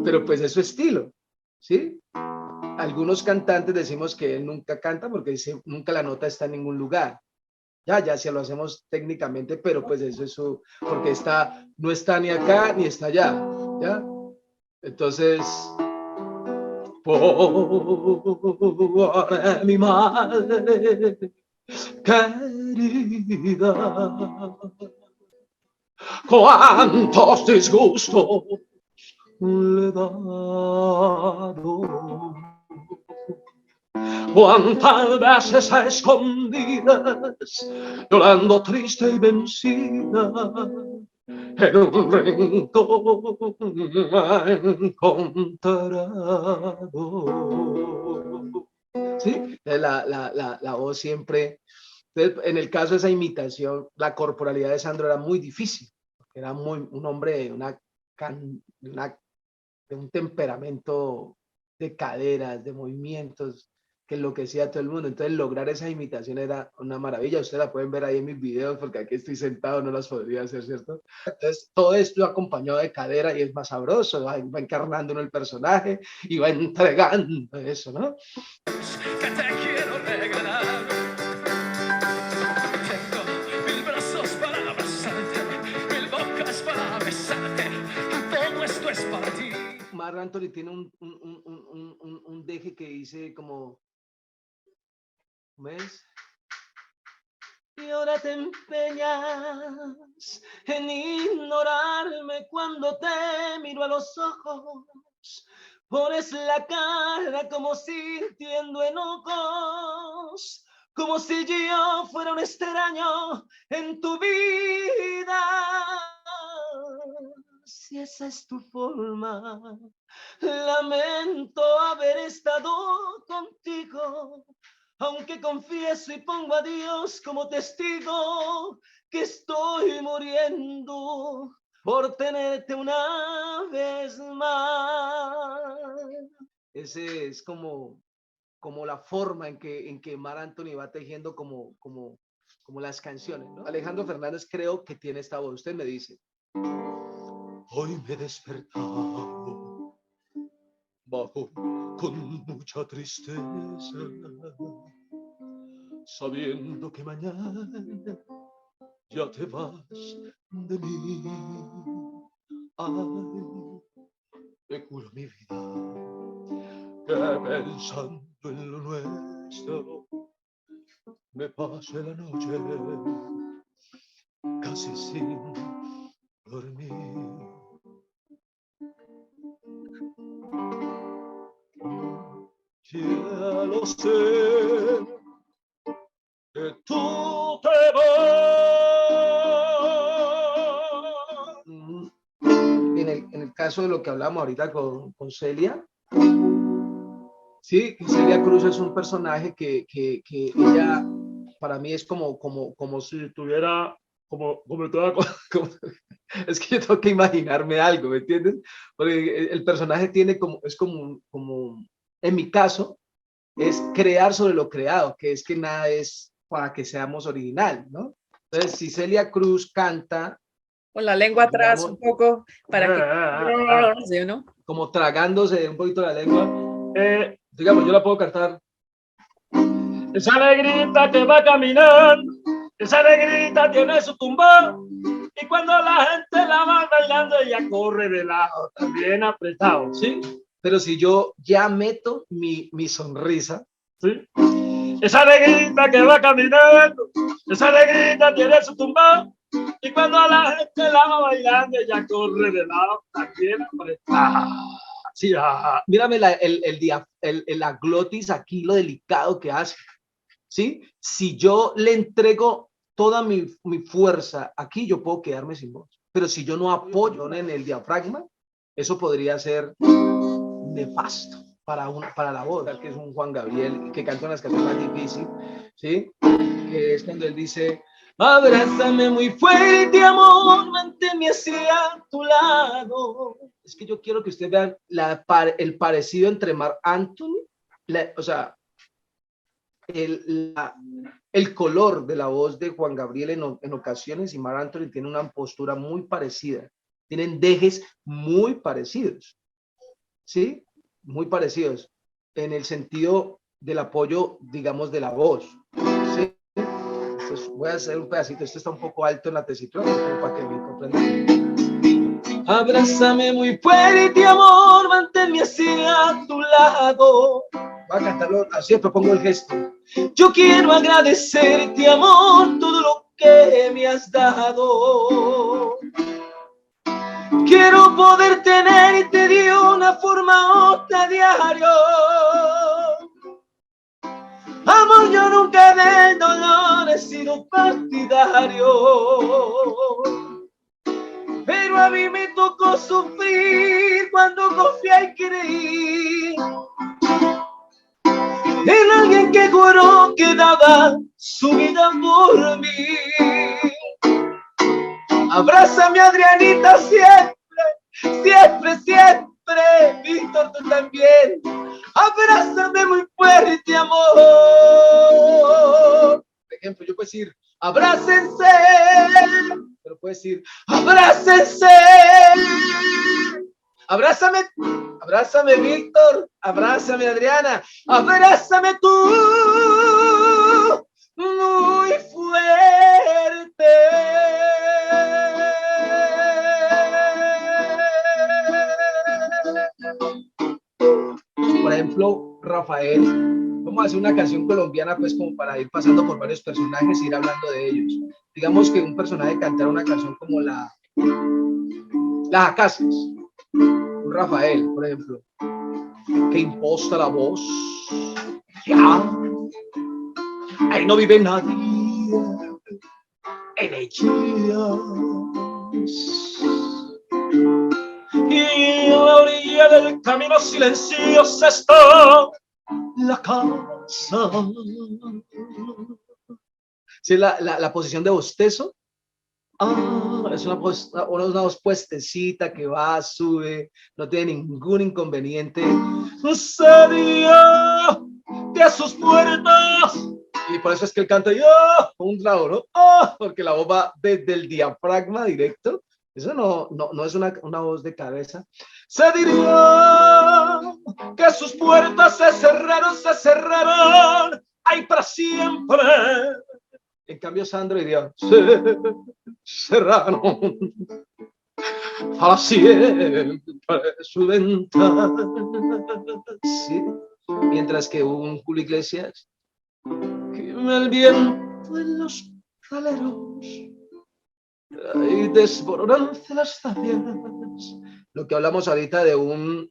pero pues es su estilo, ¿sí? Algunos cantantes decimos que él nunca canta porque dice, nunca la nota está en ningún lugar. Ya si lo hacemos técnicamente, pero pues eso es su, porque no está ni acá ni está allá, ¿ya? Entonces, por mi madre querida, cuántos disgustos le he dado, cuántas veces a escondidas, llorando triste y vencida, en un rincón encontrado. ¿Sí? La voz siempre. En el caso de esa imitación, la corporalidad de Sandro era muy difícil. Era un hombre de un temperamento de caderas, de movimientos, que enloquecía a todo el mundo. Entonces lograr esa imitación era una maravilla. Ustedes la pueden ver ahí en mis videos, porque aquí estoy sentado, no las podría hacer, ¿cierto? Entonces todo esto acompañado de cadera y es más sabroso, va encarnando uno el personaje y va entregando eso, ¿no? Que te quiero regalar. Tengo 1000 brazos para abrazarte, 1000 bocas para besarte. Todo esto es para ti. Marc Anthony tiene un deje que dice como, ¿ves? Y ahora te empeñas en ignorarme cuando te miro a los ojos. Pones la cara como sintiendo enojos, como si yo fuera un extraño en tu vida. Si esa es tu forma, lamento haber estado contigo, aunque confieso y pongo a Dios como testigo que estoy muriendo por tenerte una vez más. Ese es como la forma en que Marc Anthony va tejiendo como las canciones, ¿no? Alejandro Fernández creo que tiene esta voz. Usted me dice. Hoy me he despertado bajo con mucha tristeza, sabiendo que mañana ya te vas de mí. Ay, te juro mi vida que pensando en lo nuestro me pasé la noche casi sin dormir. Ya lo sé, que tú te vas. En el caso de lo que hablamos ahorita con Celia, sí, Celia Cruz es un personaje que ella, para mí es como si tuviera, como es que yo tengo que imaginarme algo, ¿me entiendes? Porque el personaje tiene es como en mi caso, es crear sobre lo creado, que es que nada es para que seamos original, ¿no? Entonces, si Celia Cruz canta... Con la lengua atrás un poco, para que... ¿sí, no? Como tragándose un poquito la lengua. Digamos, yo la puedo cantar. Esa negrita que va caminando, esa negrita tiene su tumbón, y cuando la gente la va bailando, ella corre de lado, también apretado, ¿sí? Pero si yo ya meto mi sonrisa, ¿sí? Esa negrita que va caminando, esa negrita tiene su tumbón, y cuando la gente la va bailando, ella corre de lado, también apretada. Sí, mírame la glotis aquí, lo delicado que hace, ¿sí? Si yo le entrego toda mi fuerza aquí, yo puedo quedarme sin voz. Pero si yo no apoyo en el diafragma, eso podría ser nefasto. para la voz, que es un Juan Gabriel que canta unas canciones más difíciles, ¿sí? Que es cuando él dice: abrázame muy fuerte, amor, manténme hacia tu lado. Es que yo quiero que ustedes vean el parecido entre Marc Anthony, o sea, el color de la voz de Juan Gabriel en ocasiones, y Marc Anthony tiene una postura muy parecida, tienen dejes muy parecidos, ¿sí? Muy parecidos en el sentido del apoyo, digamos, de la voz, ¿sí? Voy a hacer un pedacito, esto está un poco alto en la tesitura, para que me comprendan. Abrázame muy fuerte, amor, manténme hacia tu lado. Voy a cantarlo así, propongo el gesto. Yo quiero agradecerte, amor, todo lo que me has dado. Quiero poder tenerte de una forma u otra diario. Amor, yo nunca del dolor he sido partidario, pero a mí me tocó sufrir cuando confié y creí en alguien que juró que daba su vida por mí. Abrázame, Adrianita, siempre, siempre, siempre. Víctor, tú también. Abrázame muy fuerte, amor. Por ejemplo, yo puedo decir: abrácense. Pero puedo decir: abrácense. Abrázame, abrázame, Víctor. Abrázame, Adriana. Abrázame tú muy fuerte. Por ejemplo, Rafael, vamos a hacer una canción colombiana, pues, como para ir pasando por varios personajes e ir hablando de ellos. Digamos que un personaje cantara una canción como Las Acacias, un Rafael, por ejemplo, que imposta la voz. Ya, ahí no vive nadie en ellas. Y a la orilla del camino silenciosa está la casa. Sí, la posición de bostezo. Es una voz puestecita que va, sube, no tiene ningún inconveniente. Sería de sus puertas. Y por eso es que él canta un trago, ¿no? Porque la voz va desde el diafragma directo. Eso no es una voz de cabeza. Se diría que sus puertas se cerraron, ahí para siempre. En cambio, Sandro diría: se cerraron para siempre su ventana. ¿Sí? Mientras que un Julio Iglesias: quema el viento en los aleros y desboronarse las zafiras. Lo que hablamos ahorita de un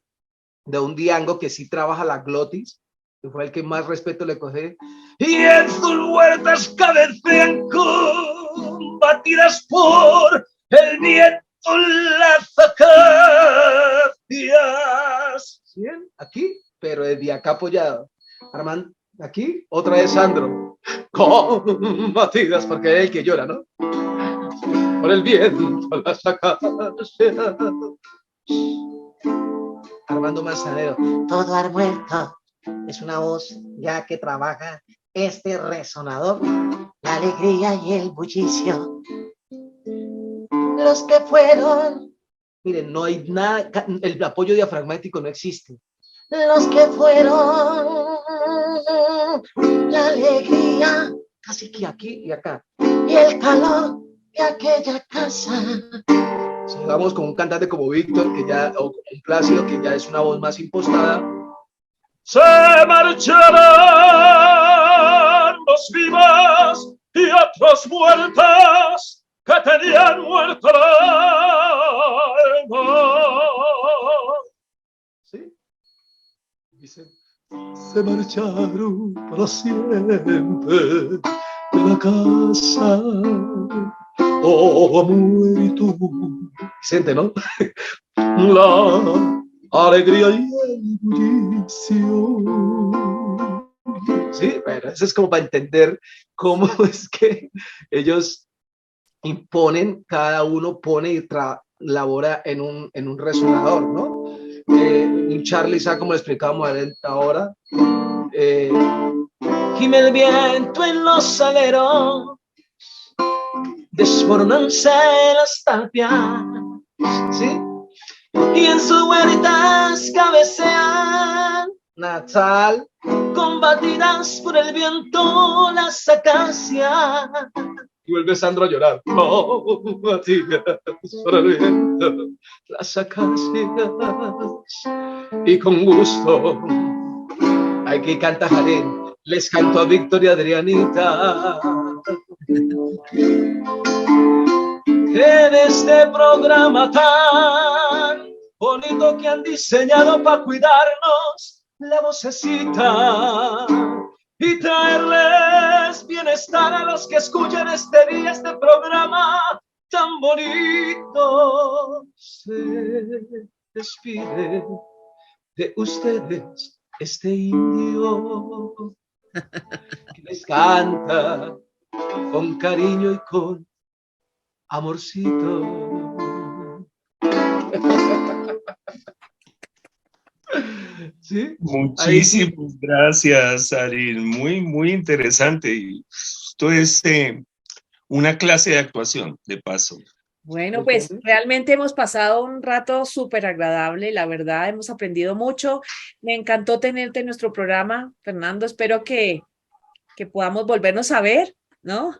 diango que sí trabaja la glotis, que fue el que más respeto le coge. Y en sus huertas cabecean combatidas por el viento las acacias. ¿Bien? Aquí, pero desde acá apoyado. Armando, aquí, otra vez Sandro. Combatidas, porque es el que llora, ¿no? Por el viento las acacias. Armando Manzanero: todo ha muerto. Es una voz ya que trabaja este resonador, la alegría y el bullicio. Los que fueron, miren, no hay nada, el apoyo diafragmático no existe. Los que fueron, la alegría, casi que aquí y acá, y el calor de aquella casa. Si vamos con un cantante como Víctor, que ya, o un Plácido, que ya es una voz más impostada. Se marcharán los vivos y otros muertos que tenían muerto el alma. ¿Sí? Dice: se marcharon para siempre de la casa. Oh, amor, y tú. Siente, ¿no? La alegría y ebullición. Sí, bueno, eso es como para entender cómo es que ellos imponen, cada uno pone y labora en un resonador, ¿no? Un Charlie, ¿sabe cómo le explicamos ahora? Gime el viento en los aleros, desmoronanse las tapias, ¿sí? Y en sus huertas cabecean natal, combatidas por el viento las acacias. Y vuelve Sandro a llorar. Combatidas por el viento las acacias. Y con gusto, aquí canta Jarín, les canto a Víctor y Adrianita. En este programa tan bonito que han diseñado para cuidarnos la vocecita y traerles bienestar a los que escuchan este día, este programa tan bonito. Se despide de ustedes este indio que les canta con cariño y con amorcito. ¿Sí? Muchísimas gracias, Arin. Muy, muy interesante. Y esto es una clase de actuación, de paso. Bueno, pues realmente hemos pasado un rato súper agradable, la verdad, hemos aprendido mucho. Me encantó tenerte en nuestro programa, Fernando. Espero que podamos volvernos a ver, ¿no?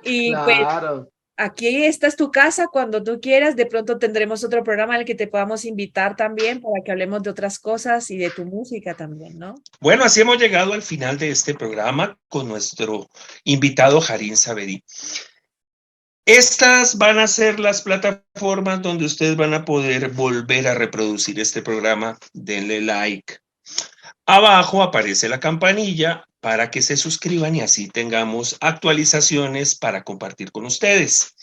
Y claro. Pues aquí esta es tu casa cuando tú quieras. De pronto tendremos otro programa en el que te podamos invitar también para que hablemos de otras cosas y de tu música también, ¿no? Bueno, así hemos llegado al final de este programa con nuestro invitado Jarín Saverí. Estas van a ser las plataformas donde ustedes van a poder volver a reproducir este programa. Denle like. Abajo aparece la campanilla para que se suscriban y así tengamos actualizaciones para compartir con ustedes.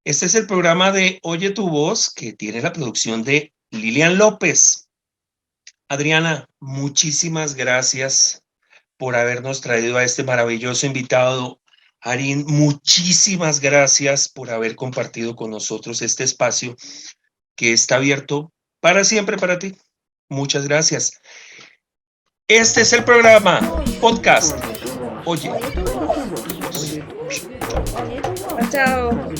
Este es el programa de Oye tu Voz, que tiene la producción de Lilian López. Adriana, muchísimas gracias por habernos traído a este maravilloso invitado. Arin, muchísimas gracias por haber compartido con nosotros este espacio que está abierto para siempre para ti. Muchas gracias. Este es el programa, podcast. Oye. Chao.